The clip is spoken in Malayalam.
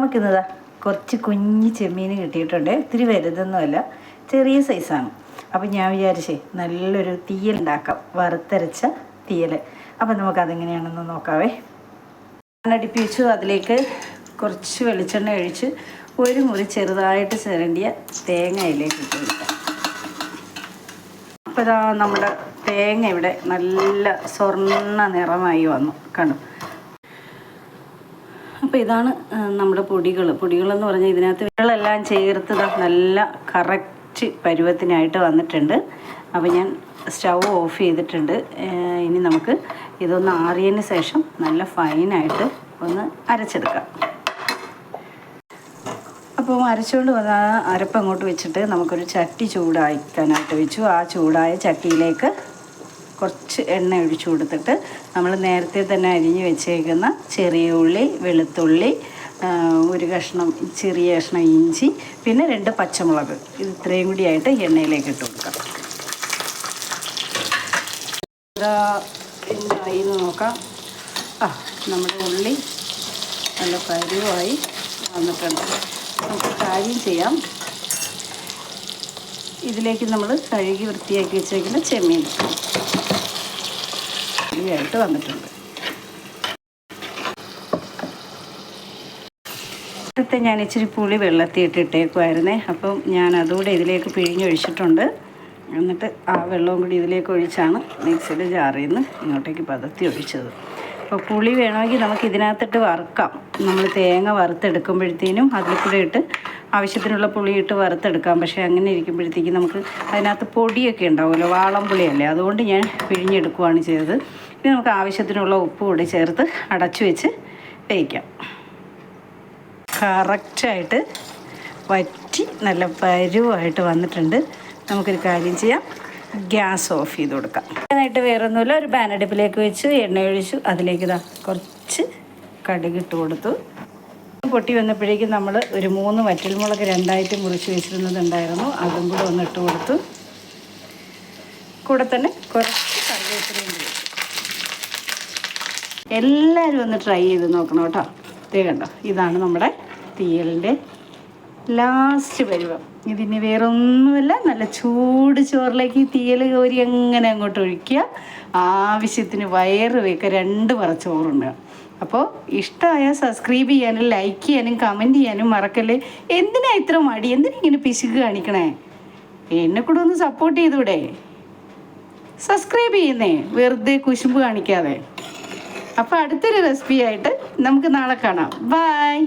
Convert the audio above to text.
നമുക്കിന്നതാ കുറച്ച് കുഞ്ഞ് ചെമ്മീൻ കിട്ടിയിട്ടുണ്ട്. ഇത്തിരി വലുതൊന്നുമല്ല, ചെറിയ സൈസാണ്. അപ്പം ഞാൻ വിചാരിച്ചേ നല്ലൊരു തീയൽ ഉണ്ടാക്കാം, വറുത്തരച്ച തീയൽ. അപ്പം നമുക്കതെങ്ങനെയാണെന്ന് നോക്കാവേ. അടുപ്പി വെച്ചു. അതിലേക്ക് കുറച്ച് വെളിച്ചെണ്ണ ഒഴിച്ച് ഒരു മുറി ചെറുതായിട്ട് ചിരണ്ടിയ തേങ്ങ അതിലേക്ക് ഇട്ട് കൊടുക്കാം. അപ്പോൾ ഇതാ നമ്മുടെ തേങ്ങ ഇവിടെ നല്ല സ്വർണ്ണ നിറമായി വന്നു, കണ്ടു. അപ്പോൾ ഇതാണ് നമ്മുടെ പൊടികളെന്ന് പറഞ്ഞാൽ ഇതിനകത്ത് വെള്ളമെല്ലാം ചേർത്ത് നല്ല കറക്റ്റ് പരുവത്തിനായിട്ട് വന്നിട്ടുണ്ട്. അപ്പോൾ ഞാൻ സ്റ്റൗ ഓഫ് ചെയ്തിട്ടുണ്ട്. ഇനി നമുക്ക് ഇതൊന്ന് ആറിയതിന് ശേഷം നല്ല ഫൈനായിട്ട് ഒന്ന് അരച്ചെടുക്കാം. അപ്പോൾ അരച്ചുകൊണ്ട് വന്ന അരപ്പ് അങ്ങോട്ട് വെച്ചിട്ട് നമുക്കൊരു ചട്ടി ചൂടാക്കാനായിട്ട് വെച്ചു. ആ ചൂടായ ചട്ടിയിലേക്ക് കുറച്ച് എണ്ണ ഒഴിച്ചു കൊടുത്തിട്ട് നമ്മൾ നേരത്തെ തന്നെ അരിഞ്ഞ് വെച്ചേക്കുന്ന ചെറിയ ഉള്ളി, വെളുത്തുള്ളി, ചെറിയ കഷ്ണം ഇഞ്ചി, പിന്നെ 2 പച്ചമുളക്, ഇത് ഇത്രയും കൂടിയായിട്ട് എണ്ണയിലേക്ക് ഇട്ട് കൊടുക്കാം. എന്തായി എന്ന് നോക്കാം. നമ്മുടെ ഉള്ളി നല്ല പരുവായി വന്നിട്ടുണ്ട്. നമുക്ക് കാര്യം ചെയ്യാം, ഇതിലേക്ക് നമ്മൾ കഴുകി വൃത്തിയാക്കി വെച്ചേക്കുന്ന ചെമ്മീൻ ആയിട്ട് വന്നിട്ടുണ്ട്. നേരത്തെ ഞാൻ ഇച്ചിരി പുളി വെള്ളത്തിൽ ഇട്ടേക്കുമായിരുന്നേ. അപ്പം ഞാൻ അതുകൂടെ ഇതിലേക്ക് പിഴിഞ്ഞൊഴിച്ചിട്ടുണ്ട്. എന്നിട്ട് ആ വെള്ളവും കൂടി ഇതിലേക്ക് ഒഴിച്ചാണ് മിക്സിയുടെ ജാറിൽ നിന്ന് ഇങ്ങോട്ടേക്ക് പതത്തി ഒഴിച്ചത്. അപ്പോൾ പുളി വേണമെങ്കിൽ നമുക്ക് ഇതിനകത്തിട്ട് വറുക്കാം. നമ്മൾ തേങ്ങ വറുത്തെടുക്കുമ്പോഴത്തേനും അതിൽ കൂടെ ഇട്ട് ആവശ്യത്തിനുള്ള പുളി ഇട്ട് വറുത്തെടുക്കാം. പക്ഷേ അങ്ങനെ ഇരിക്കുമ്പോഴത്തേക്കും നമുക്ക് അതിനകത്ത് പൊടിയൊക്കെ ഉണ്ടാവുമല്ലോ, വാളം പുളിയല്ലേ, അതുകൊണ്ട് ഞാൻ പിഴിഞ്ഞെടുക്കുകയാണ് ചെയ്തത്. ഇനി നമുക്ക് ആവശ്യത്തിനുള്ള ഉപ്പ് കൂടി ചേർത്ത് അടച്ചു വെച്ച് വേവിക്കാം. കറക്റ്റായിട്ട് വറ്റി നല്ല പരുവായിട്ട് വന്നിട്ടുണ്ട്. നമുക്കൊരു കാര്യം ചെയ്യാം, ഗ്യാസ് ഓഫ് ചെയ്ത് കൊടുക്കാം. അതിനായിട്ട് വേറൊന്നുമില്ല, ഒരു പാൻ അടുപ്പിലേക്ക് വെച്ച് എണ്ണ ഒഴിച്ചു. അതിലേക്ക് കുറച്ച് കടുകിട്ട് കൊടുത്തു. പൊട്ടി വന്നപ്പോഴേക്കും നമ്മൾ ഒരു 3 വറ്റൽമുളക് 2ആയിട്ട് മുറിച്ച് വെച്ചിരുന്നതുണ്ടായിരുന്നു, അതും കൂടെ ഒന്ന് ഇട്ട് കൊടുത്തു. കൂടെ തന്നെ കുറച്ച് കറിവേപ്പിലയും കൂടി. എല്ലാവരും ഒന്ന് ട്രൈ ചെയ്ത് നോക്കണം കേട്ടോ. കണ്ടോ, ഇതാണ് നമ്മുടെ തീയലിൻ്റെ ലാസ്റ്റ് പരുവം. ഇതിന് വേറെ ഒന്നുമില്ല, നല്ല ചൂട് ചോറിലേക്ക് ഈ തീയൽ കോരി എങ്ങനെ അങ്ങോട്ട് ഒഴിക്കുക. ആവശ്യത്തിന് വയറ് വെക്കുക, 2 പറ ചോറുണ്ട്. അപ്പോൾ ഇഷ്ടമായാൽ സബ്സ്ക്രൈബ് ചെയ്യാനും ലൈക്ക് ചെയ്യാനും കമൻറ്റ് ചെയ്യാനും മറക്കല്ലേ. എന്തിനാ ഇത്ര മടി, എന്തിനാ ഇങ്ങനെ പിശുക്ക് കാണിക്കണേ? എന്നെ കൂടെ ഒന്ന് സപ്പോർട്ട് ചെയ്തൂടെ? സബ്സ്ക്രൈബ് ചെയ്യുന്നേ, വെറുതെ കുശുമ്പ് കാണിക്കാതെ. അപ്പോൾ അടുത്തൊരു റെസിപ്പി ആയിട്ട് നമുക്ക് നാളെ കാണാം. ബൈ.